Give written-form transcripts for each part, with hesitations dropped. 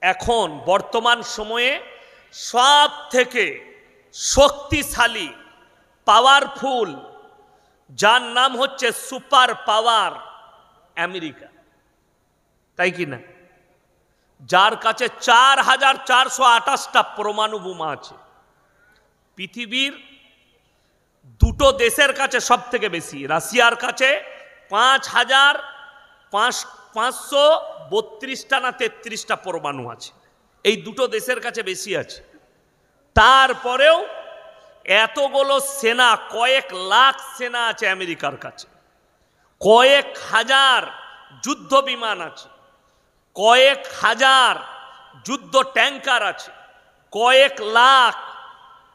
এখন বর্তমান সময়ে সব থেকে শক্তিশালী পাওয়ারফুল যার নাম হচ্ছে সুপার পাওয়ার আমেরিকা, তাই কি না? যার কাছে 4428টা পরমাণু বোমা আছে। পৃথিবীর দুটো দেশের কাছে সব থেকে বেশি, রাশিয়ার কাছে 5532টা না 33টা পরমাণু আছে। এই দুটো দেশের কাছে বেশি আছে। তারপরেও এতগুলো সেনা, কয়েক লাখ সেনা আছে আমেরিকার কাছে, কয়েক হাজার যুদ্ধ বিমান আছে, কয়েক হাজার যুদ্ধ ট্যাঙ্কার আছে, কয়েক লাখ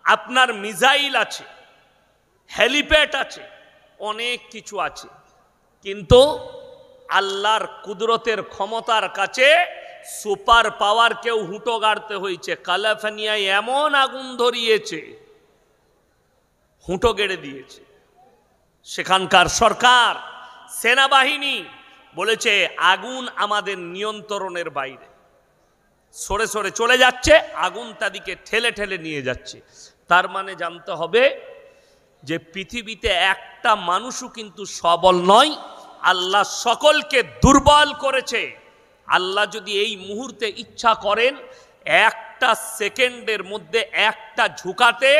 আপনার মিসাইল আছে, হেলিপ্যাড আছে, অনেক কিছু আছে। কিন্তু আল্লাহর কুদরতের ক্ষমতার কাছে সুপার পাওয়ার কেউ হুঁটো গাড়তে হয়েছে। ক্যালিফোর্নিয়ায় এমন আগুন ধরিয়েছে, হুঁটো গেড়ে দিয়েছে। সেখানকার সরকার, সেনাবাহিনী বলেছে আগুন আমাদের নিয়ন্ত্রণের বাইরে, সরে সরে চলে যাচ্ছে, আগুন তাদিকে ঠেলে ঠেলে নিয়ে যাচ্ছে। তার মানে জানতে হবে যে পৃথিবীতে একটা মানুষও কিন্তু সবল নয়, আল্লাহ সকলকে দুর্বল করেছে। আল্লাহ যদি এই মুহূর্তে ইচ্ছা করেন, একটা সেকেন্ডের মধ্যে একটা ঝুঁকাতে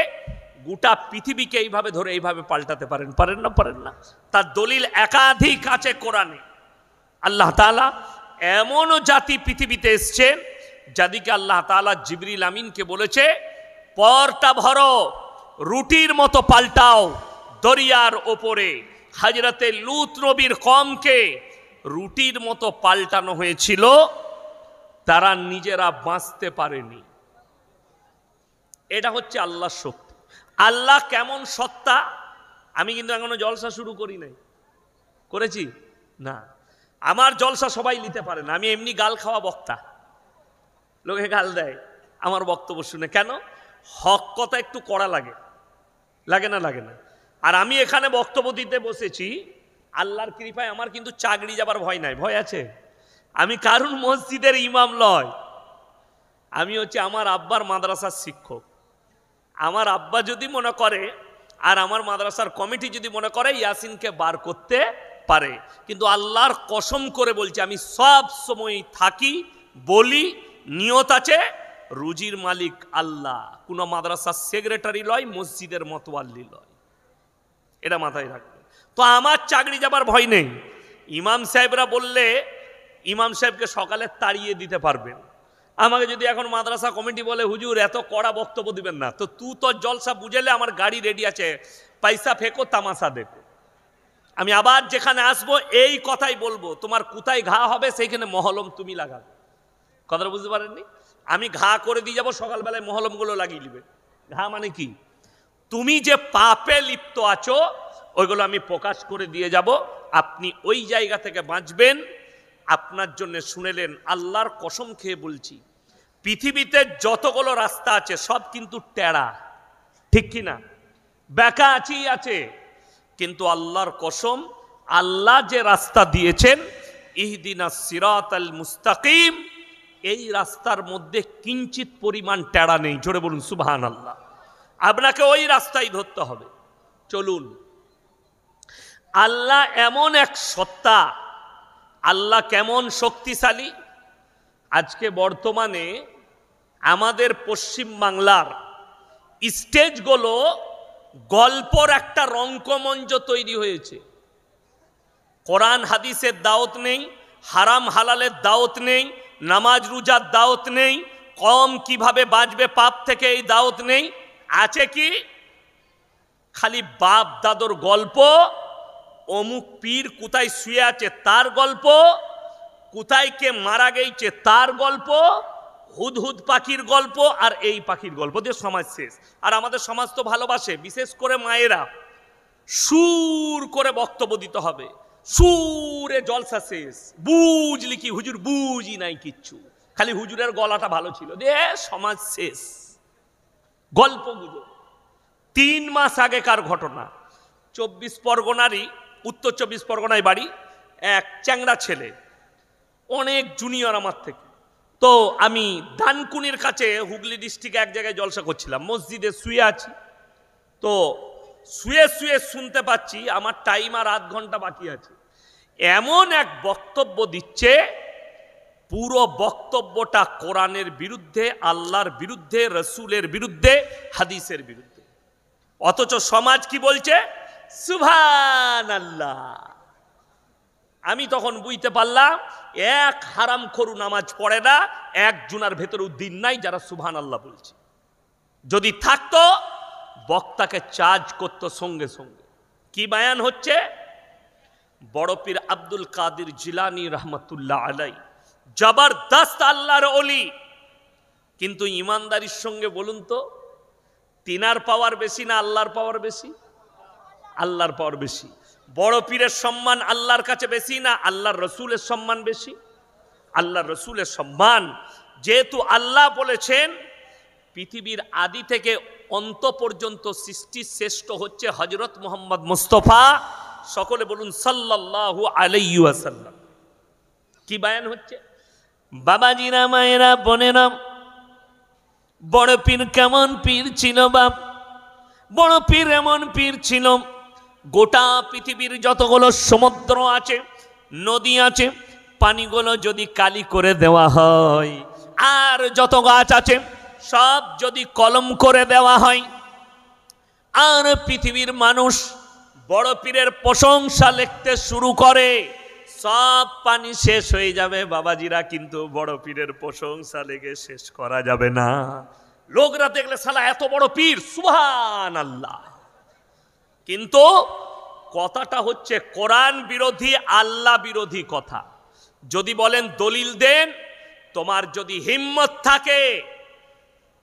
গোটা পৃথিবীকে এইভাবে ধরে এইভাবে পাল্টাতে পারেন, পারেন না? পারেন না? তার দলিল একাধিক আছে কোরআনে। আল্লাহ তাআলা এমনও জাতি পৃথিবীতে এসছেন যাদিকে আল্লাহ তাআলা জিবরিল আমিনকে বলেছে, পরটা ভরো, রুটির মতো পাল্টাও দরিয়ার ওপরে। হযরতে লূত নবীর কওমকে রুটির মতো পাল্টানো হয়েছিল, তারা নিজেরা বাঁচতে পারেনি। এটা হচ্ছে আল্লাহর শক্তি। আল্লাহ কেমন সত্তা? আমি কিন্তু এখনো জলসা শুরু করি নাই, করেছি না। আমার জলসা সবাই নিতে পারে না, আমি এমনি গাল খাওয়া বক্তা। লোকে গাল দেয় আমার বক্তব্য শুনে, কেন? হক কথা একটু কড়া লাগে, লাগে না? লাগে না? আর আমি এখানে বক্তব্য দিতে বসেছি, আল্লাহর কৃপায় আমার কিন্তু চাকরি যাবার ভয় নাই। ভয় আছে? আমি কারণ মসজিদের ইমাম নয়, আমি হচ্ছে আমার আব্বার মাদ্রাসার শিক্ষক। আমার আব্বা যদি মনে করে আর আমার মাদ্রাসার কমিটি যদি মনে করে ইয়াসিনকে বার করতে পারে, কিন্তু আল্লাহর কসম করে বলছি, আমি সব সময় থাকি, বলি, নিয়ত আছে, রুজির মালিক আল্লাহ, কোন মাদ্রাসার সেক্রেটারি লয়, মসজিদের মতওয়াল্লি লয়। এটা মাথায় রাখবে। তো আমার চাকরি যাবার ভয় নেই। ইমাম সাহেবরা বললে ইমাম সাহেবকে সকালে তাড়িয়ে দিতে পারবেন। আমাকে যদি এখন মাদ্রাসা কমিটি বলে হুজুর এত কড়া বক্তব্য দিবেন না, তো তুই তোর জলসা বুঝেলে আমার গাড়ি রেডি আছে, পয়সা ফেকো, তামাশা দেখো। আমি আবার যেখানে আসবো এই কথাই বলবো, তোমার কোথায় ঘা হবে সেইখানে মহলম তুমি লাগাবে। কথাটা বুঝতে পারেননি? আমি ঘা করে দিয়ে যাবো, সকালবেলায় মহলমগুলো লাগিয়ে নিবে। ঘা মানে কি? তুমি যে পাপে লিপ্ত আছো ওইগুলো আমি প্রকাশ করে দিয়ে যাব, আপনি ওই জায়গা থেকে বাঁচবেন। আপনার জন্য শুনেলেন, আল্লাহর কসম খেয়ে বলছি, পৃথিবীতে যতগুলো রাস্তা আছে সব কিন্তু টেড়া, ঠিক কি না? বেঁকা আছে, কিন্তু আল্লাহর কসম, আল্লাহ যে রাস্তা দিয়েছেন, ইহদিনাস সিরাতাল মুস্তাকিম, এই রাস্তার মধ্যে কিঞ্চিত পরিমাণ টেড়া নেই। জোরে বলুন সুবহানাল্লাহ। আপনাকে ওই রাস্তায় ধরতে হবে। চলুন। আল্লাহ এমন এক সত্তা, আল্লাহ কেমন শক্তিশালী। আজকে বর্তমানে আমাদের পশ্চিম বাংলার স্টেজগুলো গল্পর একটা রঙ্কমঞ্চ তৈরি হয়েছে। কোরআন হাদিসের দাওয়াত নেই, হারাম হালালের দাওয়াত নেই, নামাজ রোজার দাওয়াত নেই, কম কিভাবে বাঁচবে পাপ থেকে এই দাওয়াত নেই। আছে কি? খালি বাপ দাদুর গল্প, অমুক পীর কোথায় শুয়ে আছে তার গল্প, কোথায় কে মারা গেছে তার গল্প, হুদহুদ পাখির গল্প, আর এই পাখির গল্প দিয়ে সমাজ শেষ। আর আমাদের সমাজ তো ভালোবাসে, বিশেষ করে মায়েরা, সুর করে বক্তব্য দিতে হবে, সুরে জলসা শেষ। বুঝলি কি হুজুর? বুঝি নাই কিচ্ছু, খালি হুজুরের গলাটা ভালো ছিল, দে সমাজ শেষ। গল্পগুলো 3 মাস আগেকার ঘটনা। 24 পরগনারই, উত্তর 24 পরগনায় বাড়ি, এক চ্যাংড়া ছেলে, অনেক জুনিয়র আমার থেকে, তো আমি ডানকুনির কাছে হুগলি ডিস্ট্রিক্টে এক জায়গায় জলসা করছিলাম, মসজিদে শুয়ে আছি। তো শুয়ে শুয়ে শুনতে পাচ্ছি আমার টাইম আর আধ ঘন্টা বাকি আছে। এমন এক বক্তব্য দিচ্ছে, পুরো বক্তব্যটা কোরআনের বিরুদ্ধে, আল্লাহর বিরুদ্ধে, রসুলের বিরুদ্ধে, হাদিসের বিরুদ্ধে। অথচ সমাজ কি বলছে? সুবহানাল্লাহ। আমি তখন বুঝতে পারলাম এক হারামখোর নামাজ পড়ে না, এক জুনার ভেতরেও দিন নাই যারা সুবহানাল্লাহ বলছে। যদি থাকতো বক্তাকে চার্জ করতো সঙ্গে সঙ্গে। কি বায়ান হচ্ছে? বড় পীর আব্দুল কাদের জিলানী রহমতুল্লাহ আলাই জবরদস্ত আল্লাহর ওলি, কিন্তু ইমানদারির সঙ্গে বলুন তো তিনার পাওয়ার বেশি না আল্লাহর পাওয়ার বেশি? আল্লাহর পাওয়ার বেশি। বড় পীরের সম্মান আল্লাহর কাছে বেশি না আল্লাহর রসুলের সম্মান বেশি? আল্লাহর রসুলের সম্মান। যেহেতু আল্লাহ বলেছেন পৃথিবীর আদি থেকে অন্ত পর্যন্ত সৃষ্টি শ্রেষ্ঠ হচ্ছে হযরত মুহাম্মদ মুস্তাফা, সকলে বলুন সাল্লাল্লাহু আলাইহি ওয়াসাল্লাম। কি বায়ান হচ্ছে? বাবাজিরা, মায়েরা, বোনেরা, বড় পীর কেমন পীর ছিল বাপ? বড় পীর এমন পীর ছিল, গোটা পৃথিবীর যতগুলো সমুদ্র আছে, নদী আছে, পানিগুলো যদি কালি করে দেওয়া হয়, আর যত গাছ আছে সব যদি কলম করে দেওয়া হয়, আর পৃথিবীর মানুষ বড় পীরের প্রশংসা লিখতে শুরু করে, সব পানি শেষ হয়ে যাবে বাবাজিরা, কিন্তু বড় পীরের প্রশংসা লেগে শেষ করা যাবে না। লোকরা দেখলে সালা এত বড় পীর, সুবহানাল্লাহ। কিন্তু কথাটা হচ্ছে কোরআন বিরোধী, আল্লাহ বিরোধী কথা। যদি বলেন দলিল দেন, তোমার যদি হিম্মত থাকে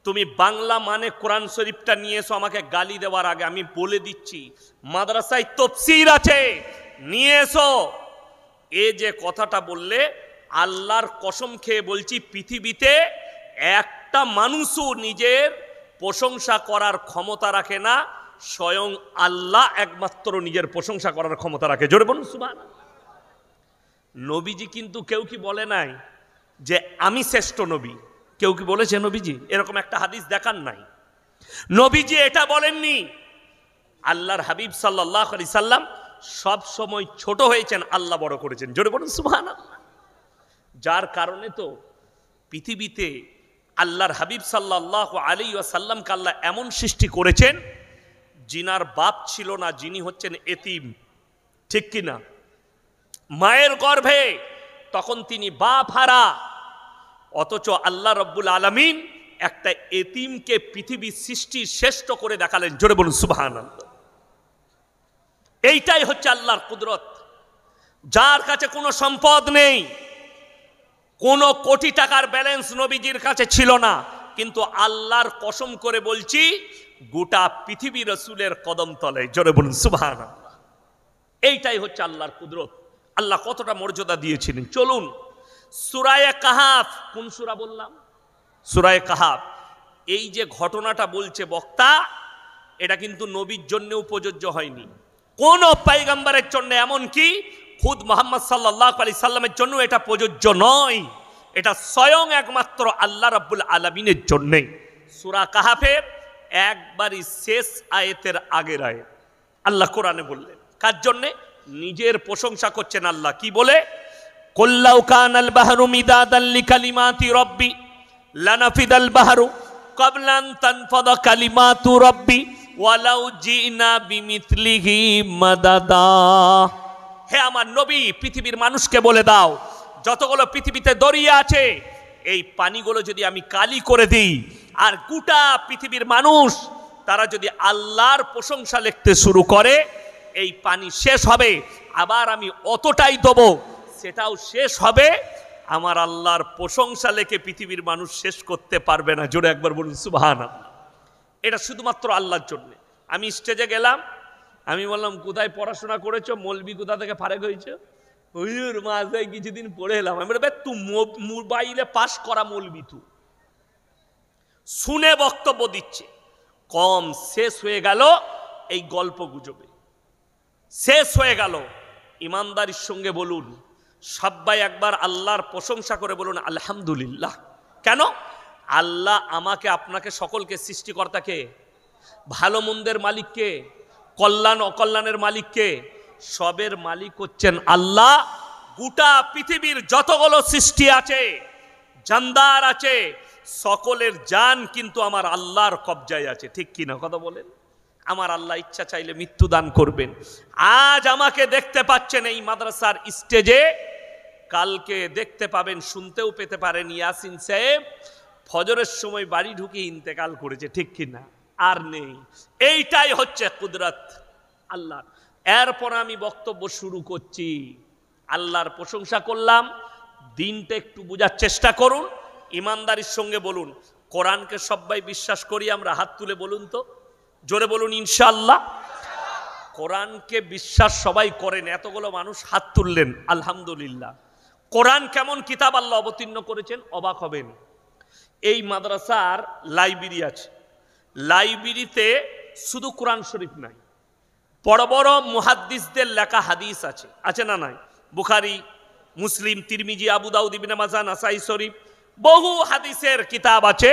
তুমি বাংলা মানে কোরআন শরীফটা নিয়ে এসো। আমাকে গালি দেওয়ার আগে আমি বলে দিচ্ছি, মাদ্রাসায় তাফসীর আছে, নিয়ে এসো। এ যে কথাটা বললে, আল্লাহর কসম খেয়ে বলছি পৃথিবীতে একটা মানুষও নিজের প্রশংসা করার ক্ষমতা রাখে না, স্বয়ং আল্লাহ একমাত্র নিজের প্রশংসা করার ক্ষমতা রাখে। জোরে বলুন সুবহানাল্লাহ। নবীজি কিন্তু কেউ কি বলে নাই যে আমি শ্রেষ্ঠ নবী? কেউ কি বলেছে নবীজি? এরকম একটা হাদিস দেখান নাই। নবীজি এটা বলেননি। আল্লাহর হাবিব সাল্লাল্লাহু আলাইহি সাল্লাম সব সময় ছোট হয়েছেন, আল্লাহ বড় করেছেন। জোরে বলুন সুবহানাল্লাহ। যার কারণে তো পৃথিবীতে আল্লাহর হাবিব সাল্লাল্লাহু আলাইহি ওয়াসাল্লামকে আল্লাহ এমন সৃষ্টি করেছেন, জিনার বাপ ছিল না, যিনি হচ্ছেন এতিম, ঠিক কিনা? মায়ের গর্ভে তখন তিনি বাপ হারা, অথচ আল্লাহ রব্বুল আলামিন একটা এতিমকে পৃথিবীর সৃষ্টি শ্রেষ্ঠ করে দেখালেন। জোরে বলুন সুবহানাল্লাহ। এইটাই হচ্ছে আল্লাহর কুদরত। যার কাছে কোনো সম্পদ নেই, কোনো কোটি টাকার ব্যালেন্স নবীজির কাছে ছিল না, কিন্তু আল্লাহর কসম করে বলছি গোটা পৃথিবী রসুলের কদম তলে। জোরে বলুন সুবহানাল্লাহ। এইটাই হচ্ছে আল্লাহর কুদরত। আল্লাহ কতটা মর্যাদা দিয়েছিলেন। চলুন সূরায়ে কাহাফ, কোন সূরা বললাম? সূরায়ে কাহাফ। এই যে ঘটনাটা বলছে বক্তা, এটা কিন্তু নবীর জন্যও প্রযোজ্য হয়নি, কোন পয়গম্বরের জন্য, এমনকি খুদ মুহাম্মদ সাল্লাল্লাহু আলাইহি সাল্লামের জন্য এটা প্রযোজ্য নয়। এটা স্বয়ং একমাত্র আল্লাহ রাব্বুল আলামিনের জন্য। সূরা কাহাফের একবারই শেষ আয়াতের আগের আয়াত আল্লাহ কোরআনে বললেন, কার জন্যে? নিজের প্রশংসা করছেন আল্লাহ। কি বলে? কুল্লাউ কানাল বাহরু মিদাদাল লিকালিমাতি রাব্বি লানাফিদাল বাহরু ক্বাবলা আন তানফাদা কালিমাতু রাব্বি ওয়ালাউ জিনা বিমিথলিহি মাদাদা। হে আমার নবী, পৃথিবীর মানুষকে বলে দাও, যতগুলো পৃথিবীতে দরিয়া আছে, এই পানিগুলো যদি আমি কালি করে দিই, আর গোটা পৃথিবীর মানুষ তারা যদি আল্লাহর প্রশংসা লিখতে শুরু করে, এই পানি শেষ হবে। আবার আমি অতটাই দেবো, সেটাও শেষ হবে। আমার আল্লাহর প্রশংসা লেখে পৃথিবীর মানুষ শেষ করতে পারবে না। জোরে একবার বলুন সুবহানাল্লাহ। এটা শুধুমাত্র আল্লাহর জন্য। আমি স্টেজে গেলাম, আমি বললাম কোথায় পড়াশোনা করেছো? মৌলবি কোথা থেকে ফারেক হয়েছে? হুজুর মাঝে কিছুদিন পড়ে এলাম। আমি বললাম তুই মোবাইলে পাস করা মৌলবি, তুই শুনে বক্তব্য দিচ্ছে, কম শেষ হয়ে গেল এই গল্প গুজবে, শেষ হয়ে গেল। ইমানদারির সঙ্গে বলুন, সবাই একবার আল্লাহর প্রশংসা করে বলুন আলহামদুলিল্লাহ। কেন? আল্লাহ আমাকে আপনাকে সকলকে সৃষ্টিকর্তাকে, ভালো মন্দের মালিককে, কল্যাণ অকল্যাণের মালিককে, সবের মালিক হচ্ছেন আল্লাহ। গোটা পৃথিবীর যতগুলো সৃষ্টি আছে, জানদার আছে, সকলের জান কিন্তু আমার আল্লাহর কবজায় আছে। ঠিক কিনা কথা বলেন? আমার আল্লাহ ইচ্ছা চাইলে মৃত্যু দান করবেন। আজ আমাকে দেখতে পাচ্ছেন এই মাদ্রাসার স্টেজে, কালকে দেখতে পাবেন, শুনতেও পেতে পারেন ইয়াসিন সাহেব ফজরের সময় বাড়ি ঢুকে ইন্তেকাল করেছে। ঠিক কিনা? আর নেই। এইটাই হচ্ছে কুদরত আল্লাহ। এরপর আমি বক্তব্য শুরু করছি। আল্লাহর প্রশংসা করলাম, দিনটা একটু বোঝার চেষ্টা করুন, ইমানদারির সঙ্গে বলুন কোরআনকে সবাই বিশ্বাস করি আমরা? হাত তুলে বলুন তো, জোরে বলুন ইনশাআল্লাহ। কোরআনকে বিশ্বাস সবাই করেন, এতগুলো মানুষ হাত তুললেন, আলহামদুলিল্লাহ। কোরআন কেমন কিতাব আল্লাহ অবতীর্ণ করেছেন, অবাক হবেন। এই মাদ্রাসার লাইব্রেরি আছে, লাইব্রেরিতে শুধু কোরআন শরীফ নাই, বড় বড় মুহাদ্দিসদের লেখা হাদিস আছে, আছে না নাই? বুখারী, মুসলিম, তিরমিজি, আবু দাউদ, ইবনে মাজাহ, নাসাই শরীফ, বহু হাদিসের কিতাব আছে।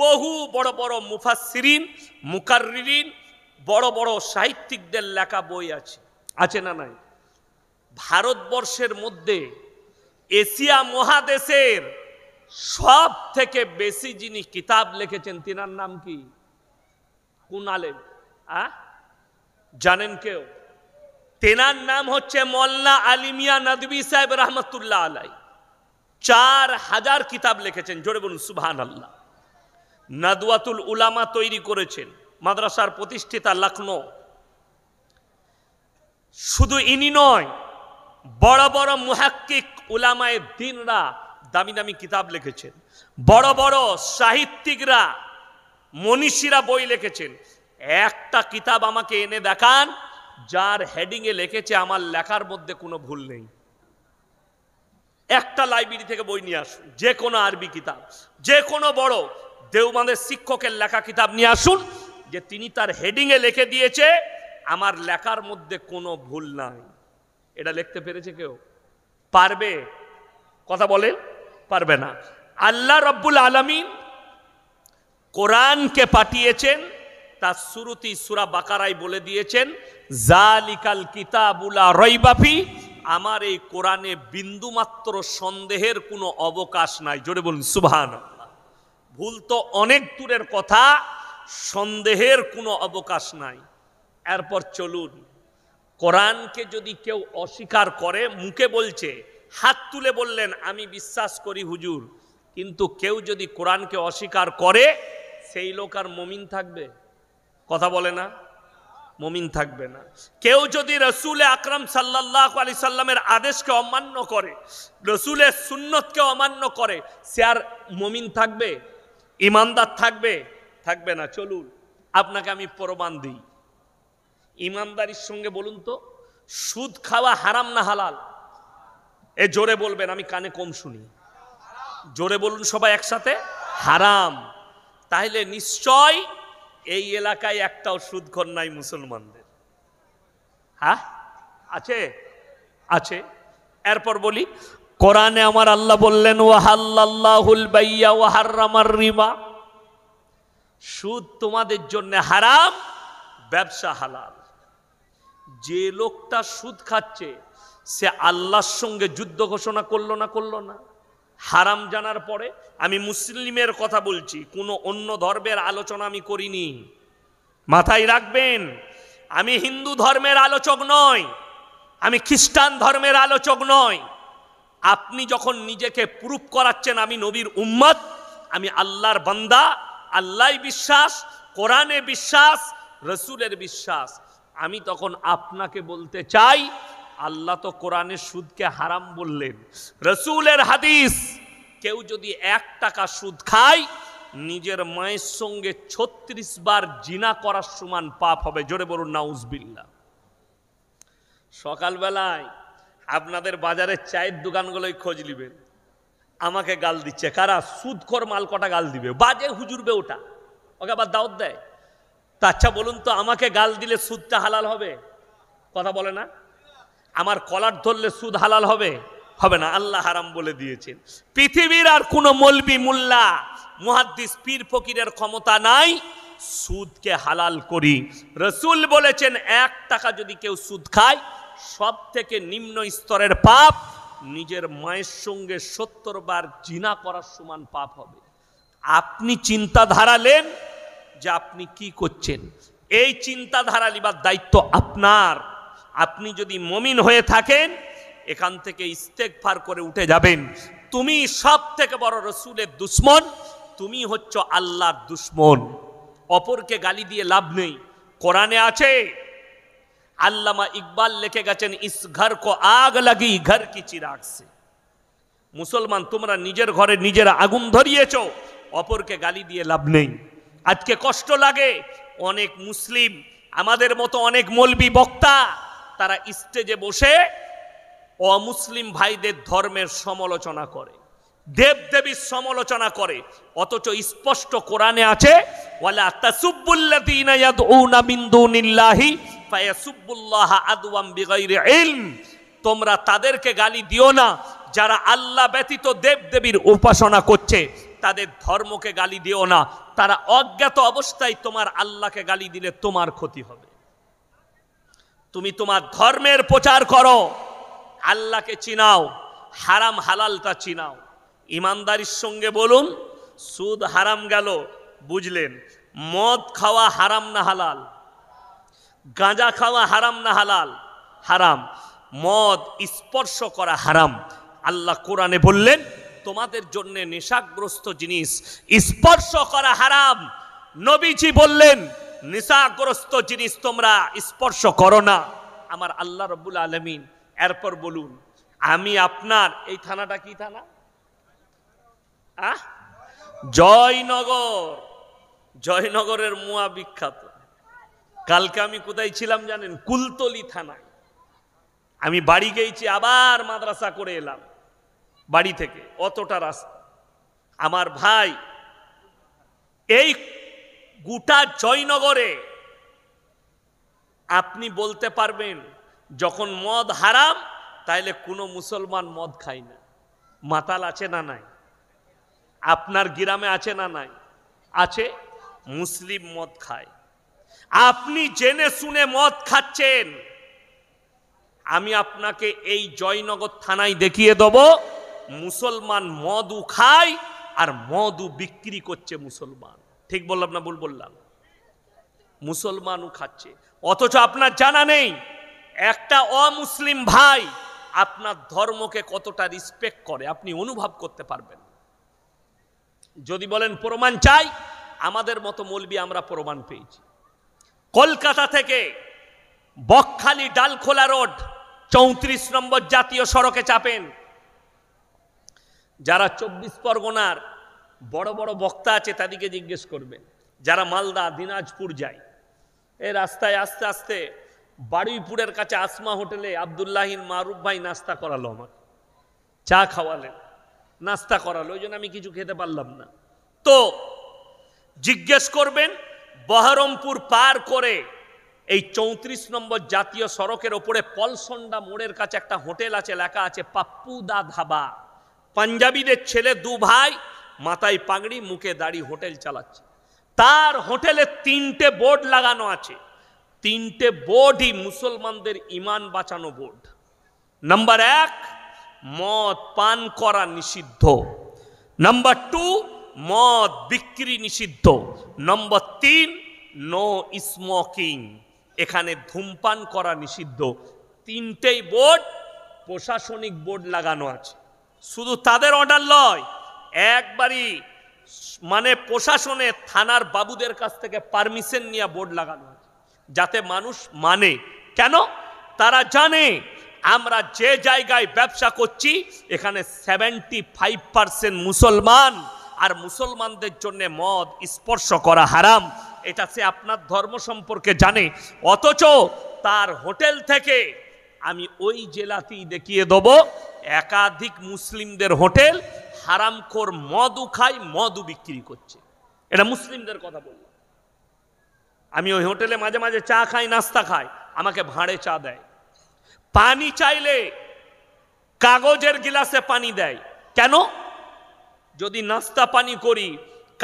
বহু বড় বড় মুফাসসিরিন, মুকাররিরিন, বড় বড় সাহিত্যিকদের লেখা বই আছে, আছে না নাই? ভারতবর্ষের মধ্যে এশিয়া মহাদেশের সব থেকে বেশি যিনি কিতাব লিখেছেন তিনার নাম কি? কোন আলেম? জানেন কেউ? তেনার নাম হচ্ছে মোল্লা আলী মিয়া নদভী সাহেব রহমতুল্লাহ আলাই। 4000 কিতাব লিখেছেন, জোরে বলুন সুবহানাল্লাহ। নাদওয়াতুল উলামা তৈরি করেছেন, মাদ্রাসার প্রতিষ্ঠাতা লখনৌ। শুধু ইনি নয়, বড় বড় মুহাক্কিক উলামায়ে দ্বীনরা দামি দামি কিতাব লিখেছেন, বড় বড় সাহিত্যিকরা, মনীষীরা বই লিখেছেন। একটা কিতাব আমাকে এনে দেখান যার হেডিং এ লিখেছে আমার লেখার মধ্যে কোনো ভুল নেই। একটা লাইব্রেরি থেকে বই নিয়ে আসুন, যে কোনো আরবি কিতাব, যে কোনো বড় দেওবন্দের শিক্ষকের লেখা কিতাব নিয়ে আসুন, যে তিনি তার হেডিং এ লিখে দিয়েছে আমার লেখার মধ্যে কোনো ভুল নাই। এটা লিখতে পেরেছে কেউ? পারবে? কথা বলেন, পারবে না। আল্লাহ রাব্বুল আলামিন কোরআনকে পাঠিয়েছেন, তার শুরুতেই সূরা বাকারায় বলে দিয়েছেন জালিকাল কিতাবুল লা রাইবা ফি, আমার এই কোরআনে বিন্দুমাত্র সন্দেহের কোনো অবকাশ নাই। জোরে বলুন সুবহানাল্লাহ। ভুল তো অনেক দূরের কথা, সন্দেহের কোনো অবকাশ নাই। এরপর চলুন, কোরআনকে যদি কেউ অস্বীকার করে, মুখে বলছে, হাত তুলে বললেন আমি বিশ্বাস করি হুজুর, কিন্তু কেউ যদি কোরআনকে অস্বীকার করে, সেই লোক আর মুমিন থাকবে? কথা বলে না, মুমিন থাকবে না। কেউ যদি রাসূল আকরাম সাল্লাল্লাহু আলাইহি সাল্লামের আদেশকে অমান্য করে, রাসূলের সুন্নতকে অমান্য করে, সে আর মুমিন থাকবে? ইমানদার থাকবে? থাকবে না। চলুন আপনাকে আমি প্রমাণ দিই। ইমানদারির সঙ্গে বলুন তো, সুদ খাওয়া হারাম না হালাল? এ জোরে বলবেন, আমি কানে কম শুনি। জোরে বলুন সবাই একসাথে, হারাম। তাহলে নিশ্চয় এই এলাকায় একটাও সুদখোর নাই মুসলমানদের। হ্যাঁ আছে? আছে। এরপর বলি, কোরআনে আমার আল্লাহ বললেন ওয়াহাল্লাল্লাহুল বাইয়া ওয়া হাররামার রিবা, সুদ তোমাদের জন্য হারাম, ব্যবসা হালাল। যে লোকটা সুদ খাচ্ছে সে আল্লাহর সঙ্গে যুদ্ধ ঘোষণা করলো না? করলো না? হারাম জানার পরে, আমি মুসলিমের কথা বলছি, কোনো অন্য ধর্মের আলোচনা আমি করিনি, মাথায় রাখবেন। আমি হিন্দু ধর্মের আলোচক নয়, আমি খ্রিস্টান ধর্মের আলোচক নয়। আপনি যখন নিজেকে প্রুফ করাচ্ছেন আমি নবীর উম্মত, আমি আল্লাহর বান্দা, আল্লাহই বিশ্বাস, কোরআনে বিশ্বাস, রসুলের বিশ্বাস, আমি তখন আপনাকে বলতে চাই আল্লাহ তো কোরআনে সুদকে হারাম বললেন, রসুলের হাদিস, কেউ যদি 1 টাকা সুদ খায় নিজের মায়ের সঙ্গে 36 বার জিনা করার সমান পাপ হবে। জোরে বলুন নাউজুবিল্লাহ। সকালবেলায় আপনাদের বাজারের চায়ের দোকানগুলোই খোঁজ নেবেন, আমাকে গাল দিচ্ছে কারা? সুদখোর মাল কটা গাল দিবে, বাজে হুজুরবে ওটা, ওকে আবার দাওয়াত দেয়। তা আচ্ছা বলুন তো, আমাকে গাল দিলে সুদটা হালাল হবে? কথা বলে না। আমার কলার ধরলে সুদ হালাল হবে? হবে না, আল্লাহ হারাম বলে দিয়েছেন। পৃথিবীর আর কোনো মৌলবি মুল্লা মুহাদ্দিস পীর ফকিরের ক্ষমতা নাই সুদকে হালাল করি। রাসূল বলেছেন 1 টাকা যদি কেউ সুদ খায় সব থেকে নিম্ন স্তরের পাপ নিজের মায়ের সঙ্গে 70 বার জিনা করার সমান পাপ হবে। আপনি চিন্তা ধারালেন যে আপনি কি করছেন, এই চিন্তাধারা লিবার দায়িত্ব আপনার। আপনি যদি মুমিন হয়ে থাকেন এখান থেকে ইস্তেগফার করে উঠে যাবেন। তুমি সব থেকে বড় রাসূলের দুশমন, তুমি হচ্ছ আল্লাহর দুশমন। অপরকে গালি দিয়ে লাভ নেই। কোরআনে আছে, আল্লামা ইকবাল লিখে গেছেন, ইস ঘর কো আগ লাগি ঘর কি চিরাগ সে। মুসলমান তোমরা নিজের ঘরে নিজের আগুন ধরিয়েছ, অপরকে গালি দিয়ে লাভ নেই। আজকে কষ্ট লাগে, অনেক মুসলিম আমাদের মতো অনেক মৌলবি বক্তা তারা স্টেজে বসে অমুসলিম ভাইদের ধর্মের সমালোচনা করে, দেবদেবীর সমালোচনা করে, অথচ স্পষ্ট কোরআনে আছে, ওয়ালা তাসুব্বুল্লাযীনা ইয়াদউনা মিন দুনিল্লাহি ফায়াসুব্বুল্লাহা আদওয়াম বিগাইরি ইলম। তোমরা তাদেরকে গালি দিও না যারা আল্লাহ ব্যতীত দেবদেবীর উপাসনা করছে, তাদের ধর্মকে গালি দিও না। তারা অজ্ঞাত অবস্থায় তোমার আল্লাহকে গালি দিলে তোমার ক্ষতি হবে। তুমি তোমার ধর্মের প্রচার করো, আল্লাহকে চিনাও, হারাম হালালটা চিনাও। ইমানদারির সঙ্গে বলুন, সুদ হারাম গেল বুঝলেন, মদ খাওয়া হারাম না হালাল? গাঁজা খাওয়া হারাম না হালাল? হারাম। মদ স্পর্শ করা হারাম। আল্লাহ কোরআনে বললেন তোমাদের জন্য নেশাগ্রস্ত জিনিস স্পর্শ করা হারাম। নবীজি বললেন নেশাগ্রস্ত জিনিস তোমরা স্পর্শ করো না। আমার আল্লাহ রাব্বুল আলামিন এরপর বলুন, আমি আপনার এই থানাটা কি থানা? জয়নগর। জয়নগরের মুয়া বিখ্যাত। কালকে আমি কোথায় ছিলাম জানেন? কুলতলি থানায়। আমি বাড়ি গেছি, আবার মাদ্রাসা করে এলাম বাড়ি থেকে, অতটা রাস্তা। আমার ভাই, এই গোটা জয়নগরে আপনি বলতে পারবেন যখন মদ হারাম তাইলে কোনো মুসলমান মদ খায় না। মাতাল আছে না নাই? আপনার গ্রামে আছে না নাই? আছে। মুসলিম মদ খায়। আপনি জেনে শুনে মদ খাচ্ছেন, আমি আপনাকে এই জয়নগর থানায় দেখিয়ে দেব মুসলমান মদও খায় আর মদও বিক্রি করছে মুসলমান। ঠিক বললাম না ভুল বললাম? মুসলমানও খাচ্ছে, অথচ আপনার জানা নেই একটা অমুসলিম ভাই আপনার ধর্মকে কতটা রেসপেক্ট করে আপনি অনুভব করতে পারবেন। যদি বলেন প্রমাণ চাই, আমাদের মতো মৌলবি আমরা প্রমাণ পেয়েছি। কলকাতা থেকে বকখালি ডালখোলা রোড 34 নম্বর জাতীয় সড়কে চাপেন, যারা 24 পরগনার বড় বড় বক্তা আছে তাদেরকে জিজ্ঞেস করবেন, যারা মালদা দিনাজপুর যায়, এই রাস্তায় আস্তে আস্তে বারুইপুরের কাছে আসমা হোটেলে আব্দুল্লাহিন মারুফ ভাই নাস্তা করালো, আমাকে চা খাওয়ালেন, নাস্তা করালো, ওই জন্য আমি কিছু খেতে পারলাম না। তো জিজ্ঞেস করবেন বহরমপুর পার করে এই 34 নম্বর জাতীয় সড়কের ওপরে পলসন্ডা মোড়ের কাছে একটা হোটেল আছে, লেখা আছে পাপ্পু দা ধাবা। পাঞ্জাবিদের ছেলে, দু ভাই, মাথায় পাগড়ি, মুখে দাড়ি, হোটেল চালাচ্ছে। তার হোটেলে 3টে বোর্ড লাগানো আছে। 3টে বোর্ডই মুসলমানদের ইমান বাঁচানো বোর্ড। নাম্বার 1, মদ পান করা নিষিদ্ধ। নাম্বার 2, মদ বিক্রি নিষিদ্ধ। নম্বর 3, নো স্মোকিং, এখানে ধূমপান করা নিষিদ্ধ। 3টেই বোর্ড প্রশাসনিক বোর্ড লাগানো আছে। শুধু তাদের অর্ডার নয়, একবারই মানে প্রশাসনের থানার বাবুদের কাছ থেকে পারমিশন নিয়ে বোর্ড লাগানো আছে, যাতে মানুষ মানে। কেন? তারা জানে আমরা যে জায়গায় ব্যবসা করছি এখানে 75% মুসলমান, আর মুসলমানদের জন্য মদ স্পর্শ করা হারাম। এটা সে আপনার ধর্ম সম্পর্কে জানে, অথচ তার হোটেল থেকে আমি ওই জেলাতেই দেখিয়ে দেব একাধিক মুসলিমদের হোটেল হারামখোর মদও খায়, মদও বিক্রি করছে। এটা মুসলিমদের কথা বললাম। আমি ওই হোটেলে মাঝে মাঝে চা খাই, নাস্তা খাই, আমাকে ভাঁড়ে চা দেয়। পানি চাইলে কাগজের গিলাসে পানি দেয়। কেন? যদি নাস্তা পানি করি,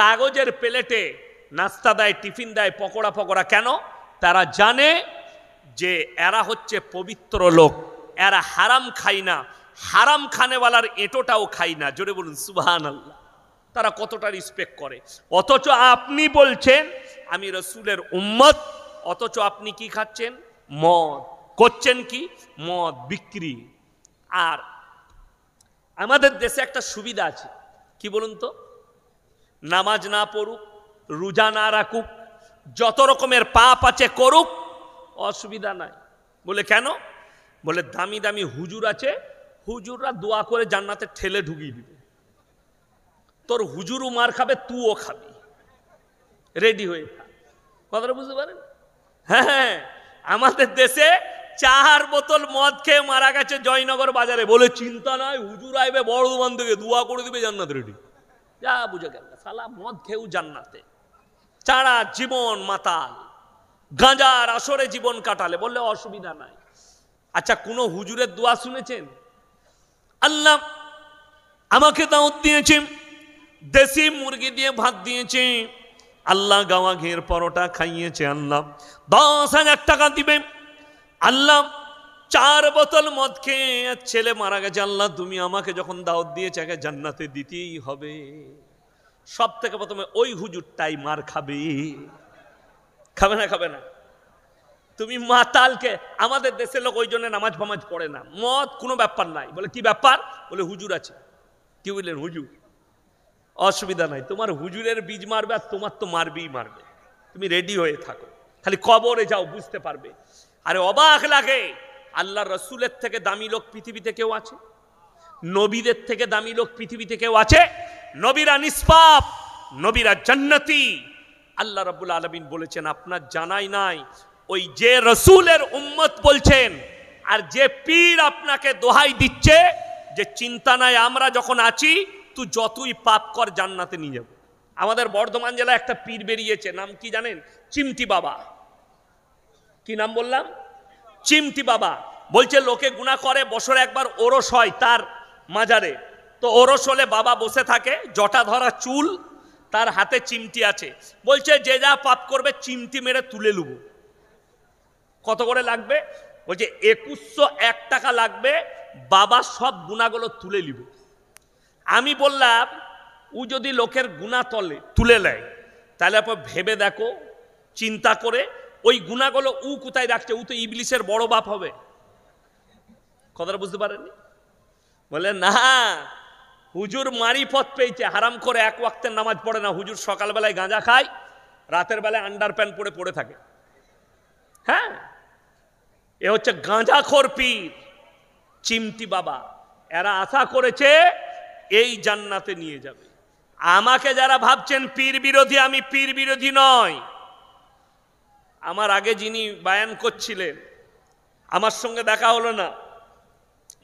কাগজের প্লেটে নাস্তা দেয়, টিফিন দেয়, পকোড়া ফকোড়া। কেন? তারা জানে যে এরা হচ্ছে পবিত্র লোক, এরা হারাম খায় না, হারাম খানেওয়ালার এঁটোটাও খায় না। জোরে বলুন সুবহানাল্লাহ। তারা কতটা রেসপেক্ট করে। অথচ আপনি বলছেন আমি রসুলের উম্মত, অথচ আপনি কি খাচ্ছেন? মদ। করছেন কি? মদ বিক্রি। আর আমাদের দেশে একটা সুবিধা আছে, কি বলুন তো? নামাজ না পড়ুক, রোজা না রাখুক, যত রকমের পাপ আছে করুক, অসুবিধা নাই। বলে কেন? বলে দামি দামি হুজুর আছে, হুজুররা দোয়া করে জান্নাতে ঠেলে ঢুকিয়ে দিবে। তোর হুজুরও মার খাবে, তুইও খাবি, রেডি হয়ে থাক। কথাটা বুঝতে পারেন? হ্যাঁ, আমাদের দেশে 4 বোতল মদ খেয়ে মারা গেছে জয়নগর বাজারে। বলে চিন্তা নাই, হুজুর আইবে বর্ধমান থেকে, দোয়া করে দিবে, জান্নাত রেডি। যা বুঝে গেল, সালা মদ খেয়েও জান্নাতে। চারা জীবন মাতাল, গাঁজার আসরে জীবন কাটালে বললে অসুবিধা নাই। আচ্ছা, কোন হুজুরের দোয়া শুনেছেন? আল্লাহ আমাকে দাওয়াত দিয়েছে, দেশি মুরগি দিয়ে ভাত দিয়েছে, আল্লাহ গাওয়া ঘের পরোটা খাইয়েছে, আল্লাহ 10,000 টাকা দিবে। আল্লাহ 4 বোতল মদ খেয়ে ছেলে মারা গেছে, আল্লাহ তুমি আমাকে যখন দাওয়াত দিয়েছে একে জান্নাতে দিতেই হবে। সব থেকে প্রথমে ওই হুজুরটাই মার খাবে। খাবে না? খাবে না? তুমি মাতালকে, আমাদের দেশের লোক ওই জন্য নামাজ ফামাজ পড়ে না। মদ কোনো ব্যাপার নাই। বলে কি ব্যাপার? বলে হুজুর আছে। কি বললেন? হুজুর। অসুবিধা নাই, তোমার হুজুরের বীজ মারবে আর তোমার তো মারবেই মারবে, তুমি রেডি হয়ে থাকো, খালি কবরে যাও, বুঝতে পারবে। আরে অবাক লাগে, আল্লাহ রসুলের থেকে দামি লোক পৃথিবীতে কেউ আছে? নবীদের থেকে দামি লোক পৃথিবীতে কেউ আছে? নবীরা নিষ্পাপ, নবীরা জান্নাতি। আল্লাহ রাব্বুল আলামিন বলেছেন আপনার জানাই নাই, ওই যে রসুলের উম্মত বলছেন আর যে পীর আপনাকে দোহাই দিচ্ছে যে চিন্তা নাই আমরা যখন আছি, তুই যতই পাপ কর জান্নাতে নিয়ে যাব। আমাদের বর্ধমান জেলায় একটা পীর বেরিয়েছে, নাম কি জানেন? চিমটি বাবা। কি নাম বললাম? চিমটি বাবা। বলছে লোকে গুনাহ করে, বছরে একবার ওরস হয় তার মাজারে। তো ওরস হলে বাবা বসে থাকে, জটা ধরা চুল, তার হাতে চিমটি আছে। বলছে যে যা পাপ করবে চিমটি মেরে তুলে লুব। কত করে লাগবে? বলছে 2101 টাকা লাগবে, বাবা সব গুনাহগুলো তুলে নিব। আমি বললাম ও যদি লোকের গুনাহ তুলে নেয়, তাহলে আপনি ভেবে দেখো, চিন্তা করে ওই গুনাহগুলো ও কোথায় রাখছে? ও তো ইবলিসের বড় বাপ হবে। কথাটা বুঝতে পারেননি? বলে না, হুজুর মারিফত পেয়েছে, হারাম করে 1 ওয়াক্তের নামাজ পড়ে না। হুজুর সকালবেলায় গাঁজা খায়, রাতের বেলায় আন্ডার প্যান্ট পরে থাকে। হ্যাঁ, এ হচ্ছে গাঁজাখোর পীর চিমটি বাবা। এরা আশা করেছে এই জান্নাতে নিয়ে যাবে। আমাকে যারা ভাবছেন পীর বিরোধী, আমি পীর বিরোধী নয়। আমার আগে যিনি বায়ান করছিলেন, আমার সঙ্গে দেখা হলো না,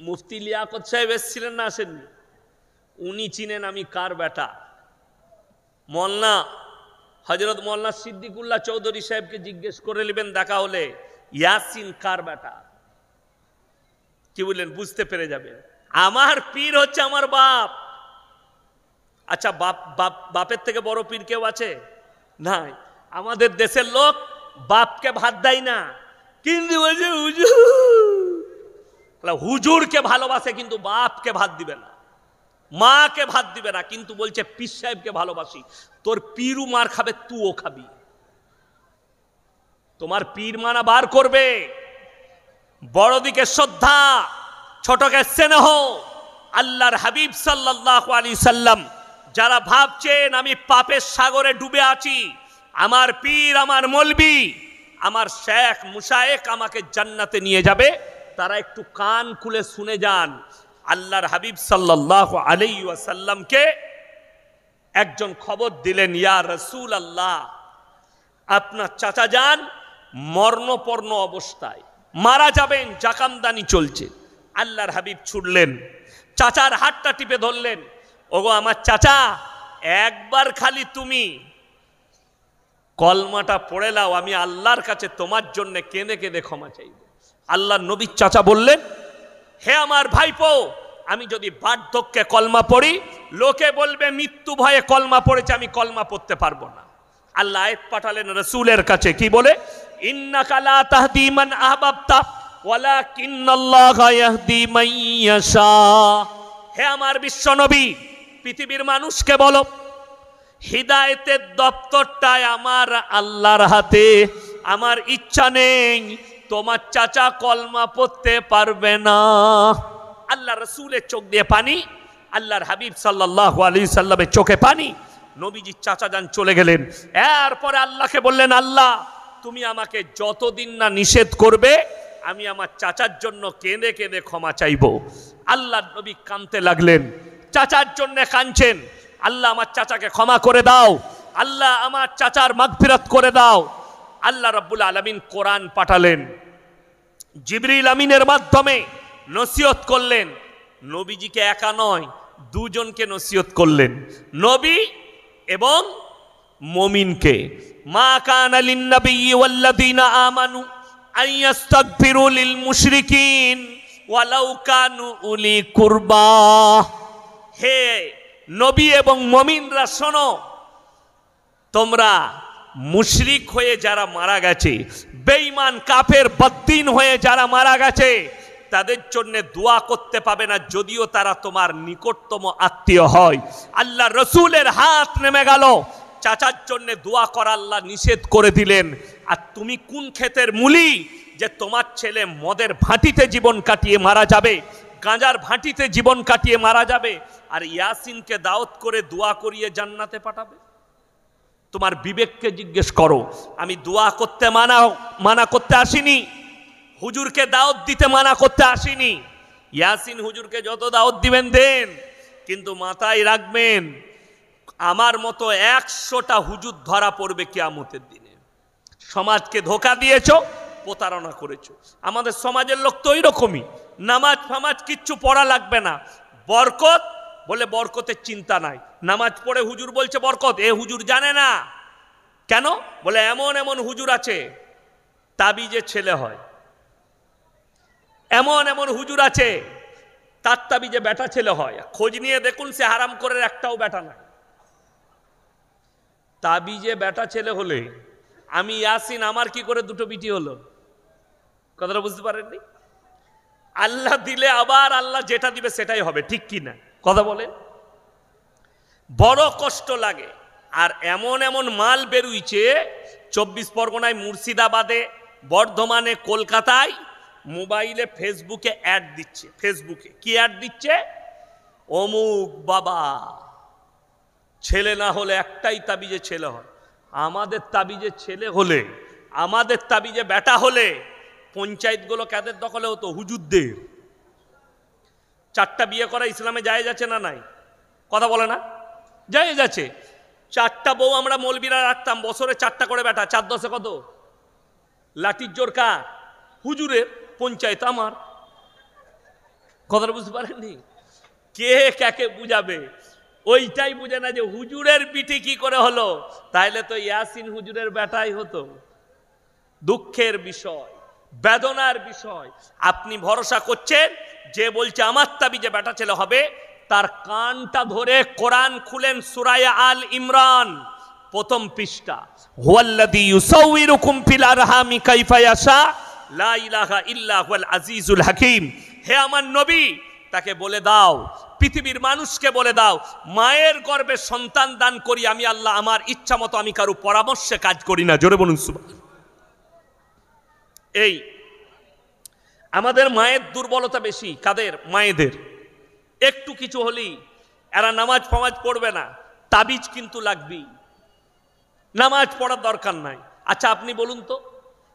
মুফতি লিয়াকত সাহেব এসেছিলেন না, আসেননি? উনি চিনেন আমি কার বেটা। মোল্লা হজরত মোল্লা সিদ্দিকুল্লাহ চৌধুরী সাহেবকে জিজ্ঞেস করে নেবেন দেখা হলে, ইয়াসিন কার বেটা। কি বললেন? বুঝতে পেরে যাবেন। আমার পীর হচ্ছে আমার বাপ। আচ্ছা, বাপের থেকে বড় পীর কেউ আছে? নাই। আমাদের দেশের লোক বাপকে ভাত দেয় না, কিন্তু বলছে হুজুর। হুজুরকে ভালোবাসে কিন্তু বাপকে ভাত দিবে না, মাকে ভাত দিবে না, কিন্তু বলছে পীর সাহেবকে ভালোবাসি। তোর পীরও মার খাবে, তুইও খাবি। তোমার পীর মানা বার করবে। বড়দিকে শ্রদ্ধা, ছোটকে স্নেহ। আল্লাহর হাবিব সাল্লাল্লাহু আলাইহি সাল্লাম যারা ভাবছেন আমি পাপের সাগরে ডুবে আছি, আমার পীর, আমার মলবি, আমার শেখ মুশায়েখ আমাকে জান্নাতে নিয়ে যাবে, তারা একটু কান খুলে শুনে যান। আল্লাহর হাবিব সাল্লাল্লাহু আলাইহি ওয়াসাল্লামকে একজন খবর দিলেন, ইয়া রাসূলুল্লাহ, আপনার চাচা যান মরণপর্ণ অবস্থায়, মারা যাবেন, জাকামদানি চলছে। আল্লাহর হাবিব ছুটলেন, চাচার হাতটা টিপে ধরলেন। ওগো আমার চাচা, একবার খালি তুমি কলমাটা পড়ে নাও, আমি আল্লাহর কাছে তোমার জন্য কেঁদে কেঁদে ক্ষমা চাইব। আল্লাহর নবীর চাচা বললেন, হে আমার ভাইপো, আমি যদি বার্ধক্যে কলমা পড়ি, লোকে বলবে মৃত্যু ভয়ে কলমা পড়েছে, আমি কলমা পড়তে পারবো না। আল্লাহ আয়াত পাঠালেন রাসূলের কাছে, কি বলে? ইন্নাকা লা তাহদি মান আহবাবতা ওয়ালাকিন্নাল্লাহা ইয়াহদি মান ইয়াশা। হে আমার বিশ্বনবী, পৃথিবীর মানুষকে বলো, হিদায়েতের দপ্তরটায় আমার আল্লাহর হাতে। আমার ইচ্ছা নেই তোমার চাচা কলমা পড়তে পারবে না। আল্লাহ রাসূলের চোখ দিয়ে পানি, আল্লাহর হাবিব সাল্লাল্লাহু আলাইহি সাল্লামের চোখে পানি। নবীজির চাচা যান চলে গেলেন। এরপরে আল্লাহকে বললেন, আল্লাহ তুমি আমাকে যতদিন না নিষেধ করবে, আমি আমার চাচার জন্য কেঁদে কেঁদে ক্ষমা চাইব। আল্লাহর নবী কাঁদতে লাগলেন, চাচার জন্য কাঁদছেন। আল্লাহ আমার চাচাকে ক্ষমা করে দাও, আল্লাহ আমার চাচার মাগফিরাত করে দাও। আল্লাহ রাব্বুল আলামিন কোরআন পাঠালেন, জিবরিল আমিনের মাধ্যমে নসিহত করলেন। নবীজিকে একা নয়, দুজনকে নসিহত করলেন, নবী এবং মুমিনকে। মা কানা লিন-নাবিয়্যি ওয়াল্লাযীনা আমানু আন ইস্তাগফিরু লিল মুশরিকিন ওয়ালাউ কানু উলি কুরবা। হে নবী এবং মুমিনরা শোনো, তোমরা মুশরিক হয়ে যারা মারা গেছে, বেঈমান কাফের বদ্দিন হয়ে যারা মারা গেছে, তাদের জন্য দোয়া করতে পাবে না, যদিও তারা তোমার নিকটতম আত্মীয় হয়। আল্লাহ রসুলের হাত নেমে গেল, চাচার জন্য দোয়া করা আল্লাহ নিষেধ করে দিলেন। আর তুমি কোন ক্ষেতের মূলি যে তোমার ছেলে মদের ভাটিতে জীবন কাটিয়ে মারা যাবে, গাঁজার ভাটিতে জীবন কাটিয়ে মারা যাবে, আর ইয়াসিনকে দাওয়াত করে দোয়া করিয়ে জান্নাতে পাঠাবে? তোমার বিবেককে জিজ্ঞেস করো। আমি দোয়া করতে মানা করতে আসিনি, হুজুরকে দাওয়াত দিতে মানা করতে আসিনি। ইয়াসিন হুজুরকে যত দাওয়াত দিবেন দেন, কিন্তু মাথায় রাখবেন আমার মতো 100টা হুজুর ধরা পড়বে কিয়ামতের দিনে। সমাজকে ধোঁকা দিয়েছো, প্রতারণা করেছো। আমাদের সমাজের লোক তো ওই রকমই, নামাজ ফামাজ কিচ্ছু পড়া লাগবে না, বরকত বলে বরকতের চিন্তা নাই। নামাজ পড়ে হুজুর বলছে বরকত, এ হুজুর জানে না। কেন? বলে এমন এমন হুজুর আছে তাবিজে ছেলে হয়, এমন এমন হুজুর আছে তার তাবিজে বেটা ছেলে হয়। খোঁজ নিয়ে দেখুন, সে হারাম করে একটাও বেটা নাই। তাবিজে বেটা ছেলে হলে আমি ইয়াসিন, আমার কি করে দুটো বিটি হলো? কথাটা বুঝতে পারেননি? আল্লাহ দিলে আবার আল্লাহ যেটা দিবে সেটাই হবে, ঠিক কি না? কথা বলেন। বড় কষ্ট লাগে। আর এমন এমন মাল বেরুইছে 24 পরগনায়, মুর্শিদাবাদে, বর্ধমানে, কলকাতায়, মোবাইলে ফেসবুকে অ্যাড দিচ্ছে। ফেসবুকে কি অ্যাড দিচ্ছে? অমুক বাবা ছেলে না হলে একটাই তাবিজে ছেলে হয়। আমাদের তাবিজে ছেলে হলে, আমাদের তাবিজে বেটা হলে পঞ্চায়েতগুলো কাদের দখলে হতো? হুজুরদের। 4টা বিয়ে করা ইসলামে জায়েজ আছে না নাই? কথা বলে না? জায়েজ আছে। 4টা বউ আমরা মৌলবীরা রাখতাম, বছরে 4টা করে বেটা, 4 10 কত? লাঠির জোর কার? হুজুরের। পঞ্চায়েত আমার। কথাটা বুঝতে পারেননি? কে কাকে বুঝাবে? ওইটাই বুঝে না যে হুজুরের পিঠে কি করে হলো, তাইলে তো ইয়াসিন হুজুরের বেটাই হতো। দুঃখের বিষয়, বেদনার বিষয়। আপনি ভরসা করছেন, যে বলছে আমার তাবিজে বেটা ছেলে হবে, তার কানটা ধরে কোরআন খুলেন, সূরা আল ইমরান 1ম পৃষ্ঠা। হুয়াল্লাযী ইউসাউইরুকুম ফিল আরহামি কাইফা ইয়াশা লা ইলাহা ইল্লা হুয়াল আজিজুল হাকীম। হে আমার নবী, তাকে বলে দাও, পৃথিবীর মানুষকে বলে দাও, মায়ের গর্ভে সন্তান দান করি আমি আল্লাহ, আমার ইচ্ছা মতো, আমি কারো পরামর্শে কাজ করি না। জোরে বলুন সুবহান। এই আমাদের মায়ের দুর্বলতা বেশি। কাদের? মায়েদের। একটু কিছু হলেই এরা নামাজ ফামাজ পড়বে না, তাবিজ কিন্তু লাগবেই। নামাজ পড়ার দরকার নাই। আচ্ছা আপনি বলুন তো,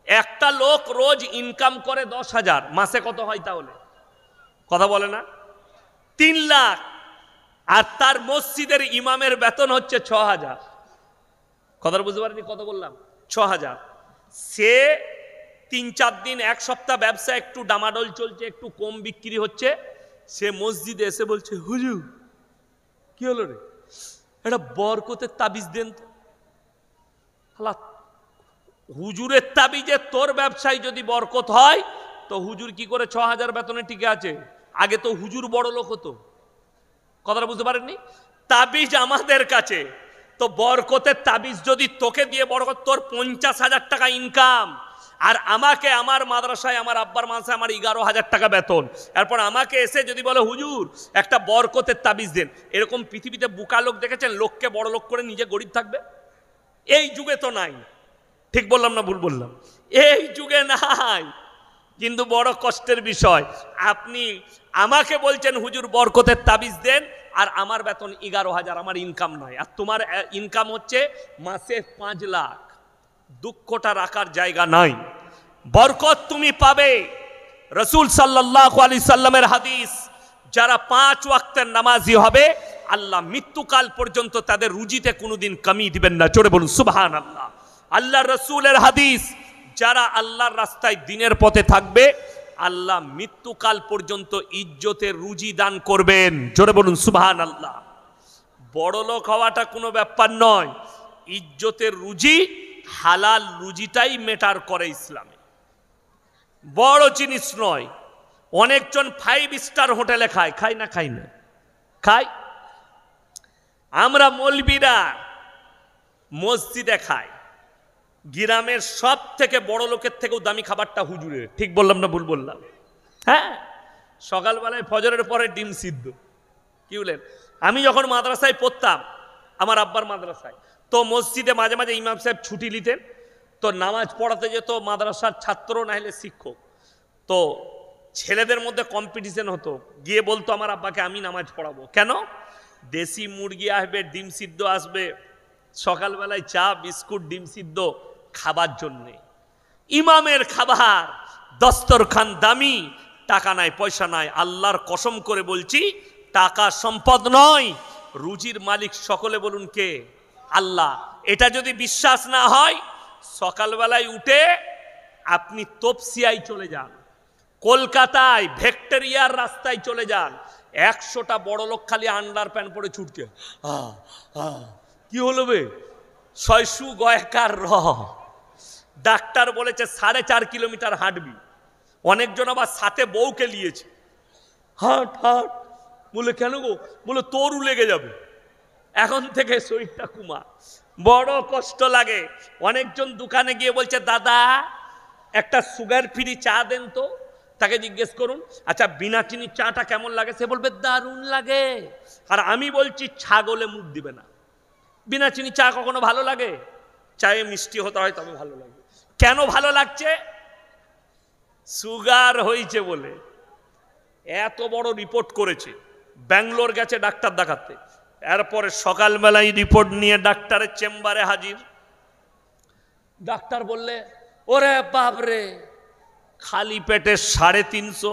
একটা লোক রোজ ইনকাম করে 10,000, মাসে কত হয় তাহলে? কথা বলে না? 3 লাখ। আর তার মসজিদের ইমামের বেতন হচ্ছে 6,000। কথা বুঝতে পারেনি? কত বললাম? 6,000। সে 3-4 দিন, 1 সপ্তাহ ব্যবসা একটু ডামাডোল চলছে, একটু কম বিক্রি হচ্ছে, সে মসজিদে এসে বলছে, হুজুর কি হলো রে, এটা বরকতের তাবিজ দেন তো। হুজুরের তাবিজে তোর ব্যবসায় যদি বরকত হয়, তো হুজুর কি করে 6,000 বেতনে টিকে আছে? আগে তো হুজুর বড় লোক হতো, কথাটা বুঝতে পারেননি? তাবিজ আমাদের কাছে, তো বরকতের তাবিজ যদি তোকে দিয়ে বরকত, তোর 50,000 টাকা ইনকাম, আর আমাকে আমার মাদ্রাসায়, আমার আব্বার মাদ্রাসায় আমার 11,000 টাকা বেতন, এরপর আমাকে এসে যদি বলে হুজুর একটা বরকতের তাবিজ দেন, এরকম পৃথিবীতে বুকা লোক দেখেছেন? লোককে বড় লোক করে নিজে গরিব থাকবে? এই যুগে তো নাই। ঠিক বললাম না ভুল বললাম? এই যুগে নাই। কিন্তু বড় কষ্টের বিষয়, আপনি আমাকে বলছেন হুজুর বরকতের তাবিজ দেন, আর আমার বেতন 11,000, আমার ইনকাম নাই, আর তোমার ইনকাম হচ্ছে মাসে 5 লাখ। দুঃখটা রাখার জায়গা নাই। বরকত তুমি পাবে। রাসূল সাল্লাল্লাহু আলাইহি সাল্লামের হাদিস, যারা 5 ওয়াক্তের নামাজি হবে আল্লাহ মৃত্যুকাল পর্যন্ত তাদের রুজিতে কোনোদিন কমি দিবেন না। জোরে বলুন সুবহানাল্লাহ। আল্লাহ রাসূলের হাদিস, যারা আল্লাহর রাস্তায় দিনের পথে থাকবে আল্লাহ মৃত্যুকাল পর্যন্ত ইজ্জতের রুজি দান করবেন। জোরে বলুন সুবহানাল্লাহ। বড় লোক হওয়াটা কোনো ব্যাপার নয়, ইজ্জতের রুজি, হালাল রুজিটাই মেটার করে ইসলামে, বড় জিনিস নয়। অনেকজন 5 স্টার হোটেলে খায়, খায় না? খাই না? খায়। আমরা মৌলবীরা মসজিদে খাই, গ্রামের সব থেকে বড় লোকের থেকেও দামি খাবারটা হুজুরের। ঠিক বললাম না ভুল বললাম? হ্যাঁ, সকালবেলায় ফজরের পরে ডিম সিদ্ধ। কি বলেন? আমি যখন মাদ্রাসায় পড়তাম, আমার আব্বার মাদ্রাসায়, তো মসজিদে মাঝে মাঝে ইমাম সাহেব ছুটি নিতেন, তো নামাজ পড়াতে যেত মাদ্রাসার ছাত্র না হলে শিক্ষক, তো ছেলেদের মধ্যে কম্পিটিশন হতো, গিয়ে বলতো আমার আব্বাকে আমি নামাজ পড়াবো। কেন? দেশি মুরগি আসবে, ডিম সিদ্ধ আসবে, সকালবেলায় চা বিস্কুট ডিম সিদ্ধ খাবার জন্যে। ইমামের খাবার, দস্তরখান দামি, টাকা নাই পয়সা নাই। আল্লাহর কসম করে বলছি, টাকা সম্পদ নয়, রুজির মালিক সকলে বলুন কে? আল্লাহ। এটা যদি বিশ্বাস না হয়, সকালবেলায় উঠে আপনি তপসিয়ায় চলে যান, কলকাতায় ভিক্টোরিয়ার রাস্তায় চলে যান, 100টা বড় লোক খালি আন্ডার প্যান্ট পরে ছুটছে। কি হলো বে? ছয়শু গয়কার র। ডাক্তার বলেছে 4.5 কিলোমিটার হাঁটবি। অনেকজন আবার সাথে বউকে নিয়েছে, হাঁট হাঁট। বলে কেন গো? বলে তোরও লেগে যাবে, এখন থেকে শরীরটা কুমা। বড় কষ্ট লাগে। অনেকজন দোকানে গিয়ে বলছে দাদা একটা সুগার ফ্রি চা দেন তো। তাকে জিজ্ঞেস করুন, আচ্ছা বিনা চিনির চাটা কেমন লাগে? সে বলবে দারুণ লাগে। আর আমি বলছি ছাগলে মুখ দিবে না। বিনা চিনি চা কখনো ভালো লাগে? চায়ে মিষ্টি হতে হয় তবে ভালো লাগে। কেন ভালো লাগছে? সুগার হয়েছে বলে। এত বড় রিপোর্ট করেছে, ব্যাঙ্গালোর গেছে ডাক্তার দেখাতে, এরপরে সকালবেলায় রিপোর্ট নিয়ে ডাক্তারের চেম্বারে হাজির। ডাক্তার বললে ওরে বাপরে, খালি পেটে 350,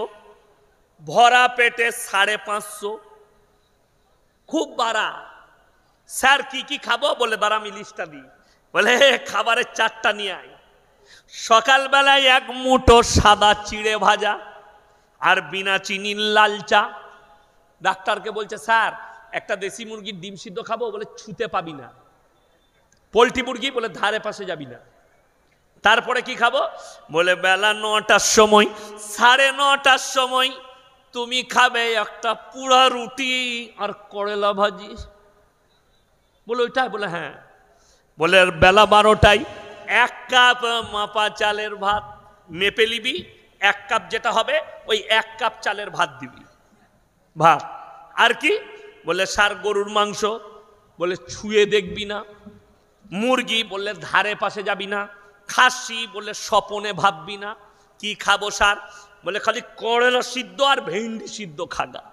ভরা পেটে 550, খুব বাড়া। স্যার কি কি খাবো? বলে দাঁড়া আমি লিস্টটা দিই। বলে খাবারের 4টা নিয়ে আয়। সকালবেলায় 1 মুঠো সাদা চিড়ে ভাজা আর বিনা চিনির লাল চা। ডাক্তারকে বলছে স্যার একটা দেশি মুরগির ডিম সিদ্ধ খাবো। বলে ছুতে পাবি না। পোলট্রি মুরগি? বলে ধারে পাশে যাবি না। তারপরে কি খাবো? বলে বেলা 9টার সময়, 9:30টার সময় তুমি খাবে একটা পুরা রুটি আর করলা ভাজি। বলে ওইটাই? বলে হ্যাঁ। বলে বেলা 12টায় 1 কাপ মাপা চালের ভাত মেপে নিবি, 1 কাপ যেটা হবে ওই 1 কাপ চালের ভাত দিবি, ভাত। আর কি? বলে স্যার গরুর মাংস? বলে ছুঁয়ে দেখবি না। মুরগি? বললে ধারে পাশে যাবি না। খাসি? বললে স্বপনে ভাববি না। কি খাবো স্যার? বলে খালি করলা সিদ্ধ আর ভেন্ডি সিদ্ধ খাগা।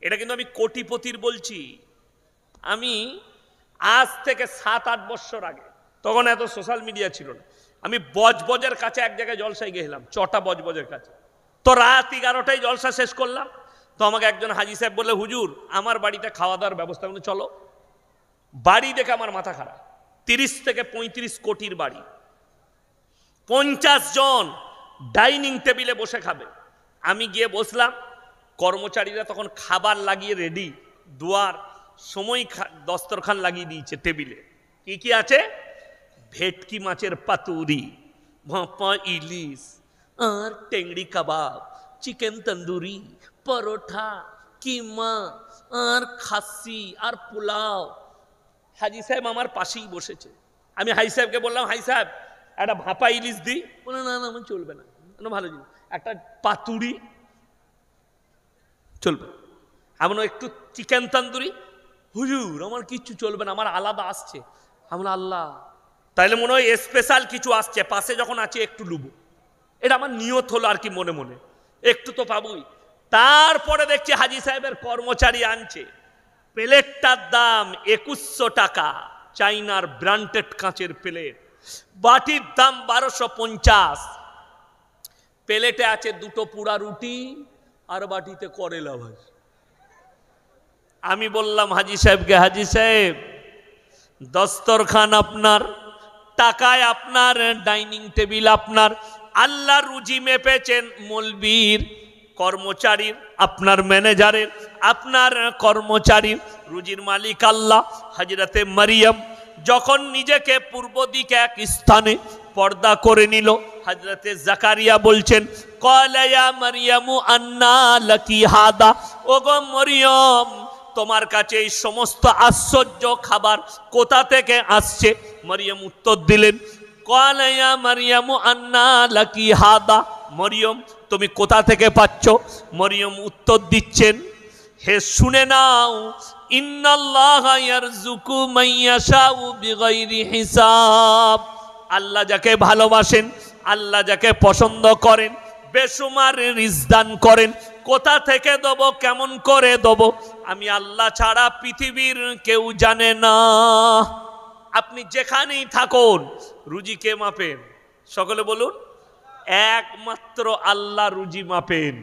এটা কিন্তু আমি কোটিপতির বলছি। আমি আজ থেকে 7-8 বছর আগে, তখন এত সোশ্যাল মিডিয়া ছিল না, আমি বজবজের কাছে এক জায়গায় জলসায় গেলাম, চটা বজবজের কাছে। তো রাত 11টায় জলসা শেষ করলাম। তো আমাকে একজন হাজি সাহেব বলে হুজুর আমার বাড়িতে খাওয়া দাওয়ার ব্যবস্থা করুন, চলো। বাড়ি দেখে আমার মাথা খারাপ। 30 থেকে 35 কোটির বাড়ি, 50 জন ডাইনিং টেবিলে বসে খাবে। আমি গিয়ে বসলাম, কর্মচারীরা তখন খাবার লাগিয়ে রেডি, দুয়ার সময় দস্তরখান লাগিয়ে দিয়েছে টেবিলে। কি কি আছে? ভেটকি মাছের পাতুরি, ভাপা ইলিশ আর টেংড়ি কাবাব, চিকেন তন্দুরি, পরোঠা, কিমা আর খাসি আর পোলাও। হাজি সাহেব আমার পাশেই বসেছে। আমি হাই সাহেবকে বললাম, হাই সাহেব একটা ভাপা ইলিশ দিই। বলে না না আমার চলবে না, ভালো জিনিস একটা পাতুড়ি চলবে, এমন একটু চিকেন তন্দুরি। হুজুর আমার কিচ্ছু চলবে না, আমার আলাদা আসছে। আমরা আল্লাহ, তাইলে মনে হয় স্পেশাল কিছু আসছে, পাশে যখন আছে একটু লুবো। এটা আমার নিয়ত হলো আর কি, মনে মনে একটু তো পাবই। তারপরে দেখছি হাজি সাহেবের কর্মচারী আনছে, প্লেটটার দাম 2100 টাকা, চাইনার ব্র্যান্ডেড কাঁচের প্লেট। বাটির দাম 1250। প্লেটে আছে দুটো পুরা রুটি আর বাটিতে করেলা ভাজি। আমি বললাম হাজি সাহেবকে, হাজি সাহেব দস্তরখান আপনার, টাকায় আপনার, ডাইনিং টেবিল আপনার, আল্লাহ রুজি মেপেছেন মৌলবীর, কর্মচারীর, আপনার ম্যানেজারের, আপনার কর্মচারীর, রুজির মালিক আল্লাহ। হযরতে মারিয়াম যখন নিজেকে পূর্ব দিকে এক স্থানে পর্দা করে নিল, হযরতে জাকারিয়া বলছেন, ক্বালা ইয়া মারইয়ামু আন্না লাকি হাদা, ওগো মরিয়ম তোমার কাছে এই সমস্ত আশ্চর্য খাবার কোথা থেকে আসছে? মরিয়ম উত্তর দিলেন, ক্বালা ইয়া মারইয়ামু আন্না লাকি হাদা, মরিয়ম তুমি কোথা থেকে পাচ্ছ? মরিয়ম উত্তর দিচ্ছেন, হে শুনে নাও, ইন্নাল্লাহা ইয়ারযুকু মান ইয়াশাউ বিগাইরি হিসাব, আল্লাহ যাকে ভালোবাসেন, আল্লাহ যাকে পছন্দ করেন, বেশুমার রিজক দান করেন। কোথা থেকে দেব, কেমন করে দেব, আমি আল্লাহ ছাড়া পৃথিবীর কেউ জানে না। আপনি যেখানেই থাকুন রুজি কে মাপেন? সকলে বলুন, একমাত্র আল্লাহ রুজি মাপেন।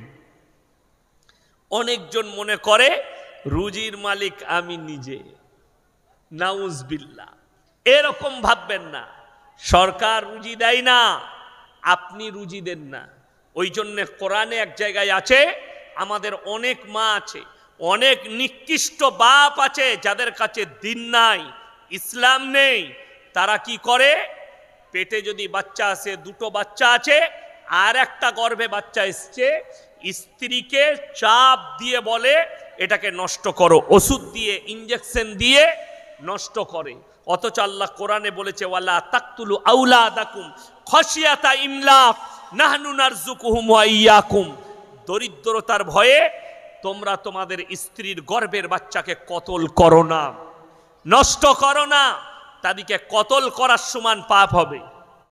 অনেকজন মনে করে রুজির মালিক আমি নিজে, নাউজবিল্লাহ। এরকম ভাববেন না, সরকার রুজি দেয় না, আপনি রুজি দেন না। ওই জন্য কোরআনে এক জায়গায় আছে, আমাদের অনেক মা আছে, অনেক নিকৃষ্ট বাপ আছে যাদের কাছে দিন নাই, ইসলাম নেই। তারা কি করে, পেটে যদি বাচ্চা আসে, দুটো বাচ্চা আছে আর একটা গর্ভে বাচ্চা এসছে, স্ত্রীকে চাপ দিয়ে বলে এটাকে নষ্ট করো, ওষুধ দিয়ে, ইঞ্জেকশন দিয়ে নষ্ট করে। অথচ আল্লাহ কোরআনে বলেছে, ওয়ালা তাকতুলু আওলাদাকুম খাশিয়াতা ইমলাক নাহনু নারযুকুহুম ওয়া ইয়াকুম, দরিদ্রতার ভয়ে তোমরা তোমাদের স্ত্রীর গর্ভের বাচ্চাকে কতল করো না, নষ্ট করো না, তাদেরকে কতল করার সমান পাপ হবে।